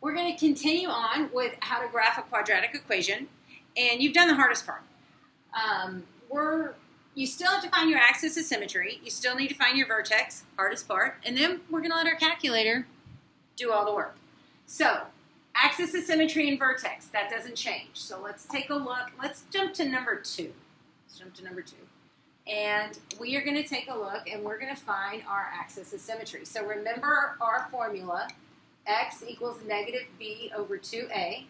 We're going to continue on with how to graph a quadratic equation, and you've done the hardest part. You still have to find your axis of symmetry. You still need to find your vertex, hardest part, and then we're going to let our calculator do all the work. So, axis of symmetry and vertex, that doesn't change. So let's take a look. Let's jump to number 2. Let's jump to number 2. And we are going to take a look, and we're going to find our axis of symmetry. So remember our formula, x equals negative b over 2a.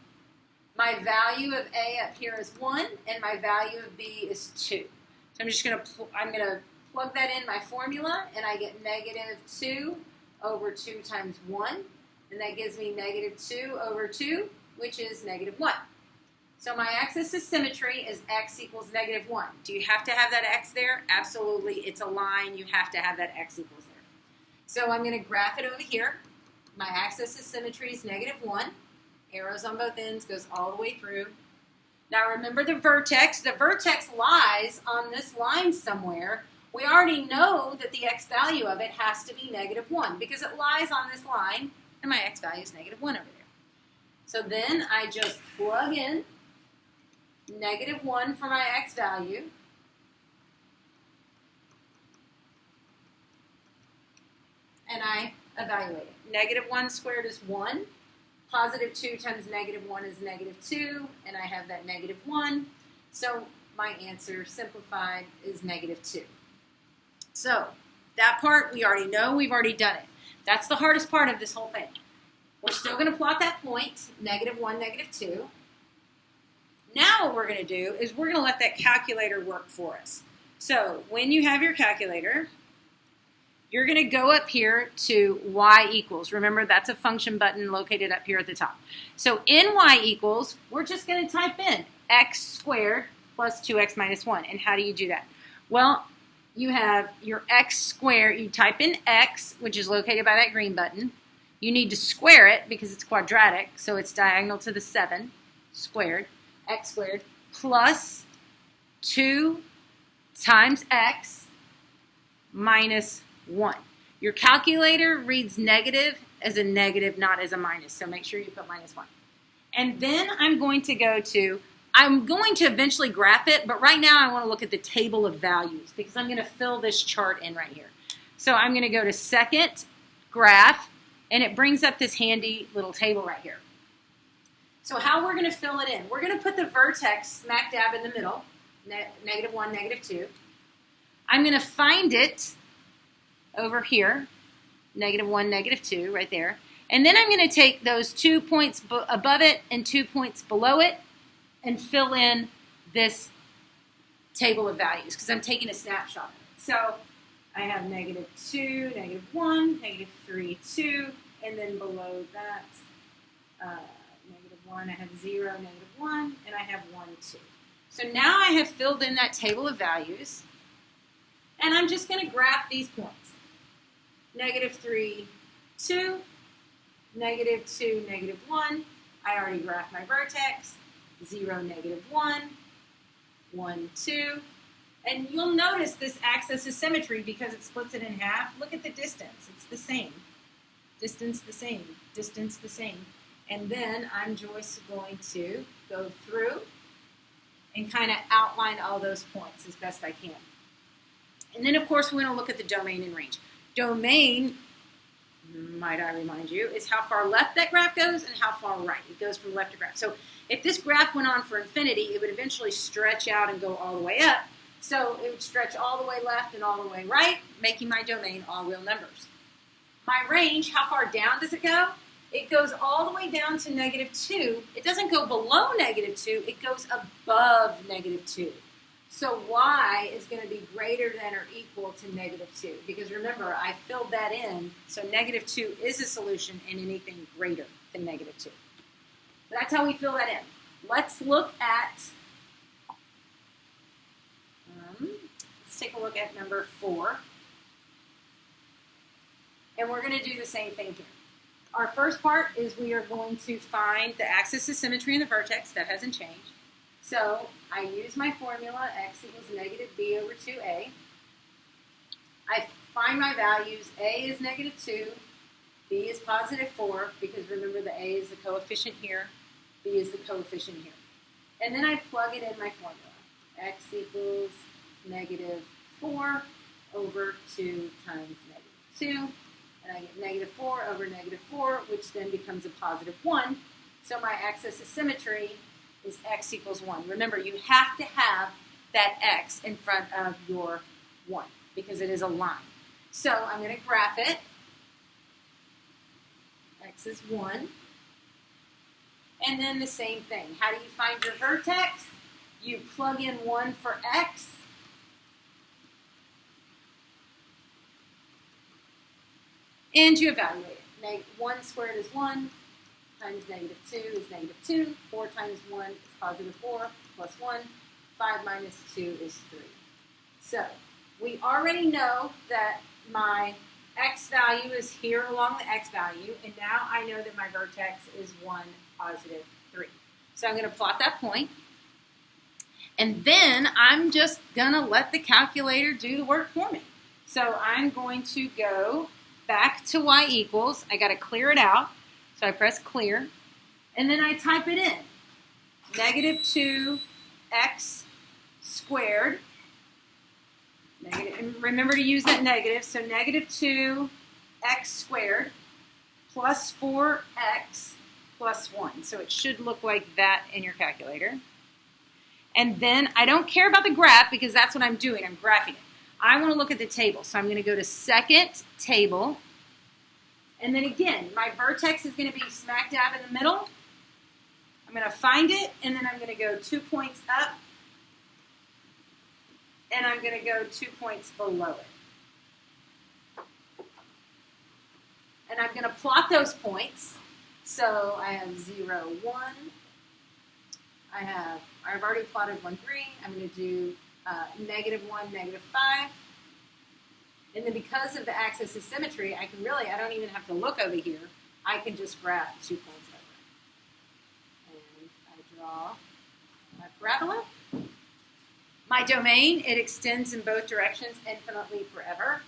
My value of a up here is 1, and my value of b is 2. So I'm just going to plug that in my formula, and I get negative 2 over 2 times 1, and that gives me negative 2 over 2, which is negative 1. So my axis of symmetry is x equals negative 1. Do you have to have that x there? Absolutely. It's a line. You have to have that x equals there. So I'm going to graph it over here. My axis of symmetry is negative 1. Arrows on both ends, goes all the way through. Now remember the vertex. The vertex lies on this line somewhere. We already know that the x value of it has to be negative 1 because it lies on this line, and my x value is negative 1 over there. So then I just plug in negative 1 for my x value. And I evaluate it. Negative 1 squared is 1. Positive 2 times negative 1 is negative 2, and I have that negative 1. So my answer, simplified, is negative 2. So that part we already know, we've already done it. That's the hardest part of this whole thing. We're still going to plot that point, negative 1, negative 2. Now what we're going to do is we're going to let that calculator work for us. So when you have your calculator, you're going to go up here to y equals. Remember, that's a function button located up here at the top. So in y equals, we're just going to type in x squared plus 2x minus 1. And how do you do that? Well, you have your x squared. You type in x, which is located by that green button. You need to square it because it's quadratic, so it's diagonal to the 7 squared. X squared plus 2 times x minus 1. Your calculator reads negative as a negative, not as a minus, so make sure you put minus 1. And then I'm going to eventually graph it, but right now I want to look at the table of values because I'm going to fill this chart in right here. So I'm going to go to second graph, and it brings up this handy little table right here. So how we're going to fill it in, we're going to put the vertex smack dab in the middle, negative 1, negative 2. I'm going to find it over here, negative 1, negative 2, right there. And then I'm going to take those 2 points above it and 2 points below it and fill in this table of values because I'm taking a snapshot of it. So I have negative 2, negative 1, negative 3, 2, and then below that, negative 1, I have 0, negative 1, and I have 1, 2. So now I have filled in that table of values, and I'm just going to graph these points. Negative 3, 2, negative 2, negative 1. I already graphed my vertex. 0, negative 1, 1, 2. And you'll notice this axis of symmetry because it splits it in half. Look at the distance. It's the same. Distance the same. Distance the same. And then I'm just going to go through and kind of outline all those points as best I can. And then, of course, we're going to look at the domain and range. Domain, might I remind you, is how far left that graph goes and how far right. It goes from left to graph. So if this graph went on for infinity, it would eventually stretch out and go all the way up. So it would stretch all the way left and all the way right, making my domain all real numbers. My range, how far down does it go? It goes all the way down to negative 2. It doesn't go below negative 2. It goes above negative 2. So y is going to be greater than or equal to negative 2. Because remember, I filled that in. So negative 2 is a solution in anything greater than negative 2. That's how we fill that in. Let's look at, let's take a look at number 4. And we're going to do the same thing here. Our first part is we are going to find the axis of symmetry in the vertex. That hasn't changed. So I use my formula, x equals negative b over 2a. I find my values. A is negative 2, B is positive 4, because remember the A is the coefficient here, B is the coefficient here. And then I plug it in my formula. X equals negative 4 over 2 times negative 2. And I get negative 4 over negative 4, which then becomes a positive 1. So my axis of symmetry is x equals 1. Remember, you have to have that x in front of your 1 because it is a line. So I'm going to graph it. X is 1. And then the same thing. How do you find your vertex? You plug in 1 for x. And you evaluate it. 1 squared is 1, times negative 2 is negative 2. 4 times 1 is positive 4, plus 1. 5 minus 2 is 3. So we already know that my x value is here along the x value, and now I know that my vertex is 1, positive 3. So I'm going to plot that point, and then I'm just going to let the calculator do the work for me. So I'm going to go back to y equals. I got to clear it out, so I press clear, and then I type it in. Negative 2x squared. Negative, and remember to use that negative, so negative 2x squared plus 4x plus 1. So it should look like that in your calculator. And then I don't care about the graph because that's what I'm doing. I'm graphing it. I want to look at the table. So I'm going to go to second table. And then again, my vertex is going to be smack dab in the middle. I'm going to find it, and then I'm going to go 2 points up. And I'm going to go 2 points below it. And I'm going to plot those points. So I have 0, 1. I've already plotted 1, 3. I'm going to do negative 1, negative 5. And then because of the axis of symmetry, I don't even have to look over here. I can just graph 2 points over. And I draw my parabola. My domain, it extends in both directions infinitely forever.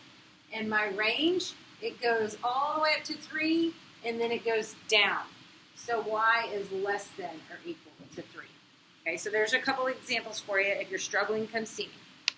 And my range, it goes all the way up to 3, and then it goes down. So y is less than or equal to 3. Okay, so there's a couple examples for you. If you're struggling, come see me.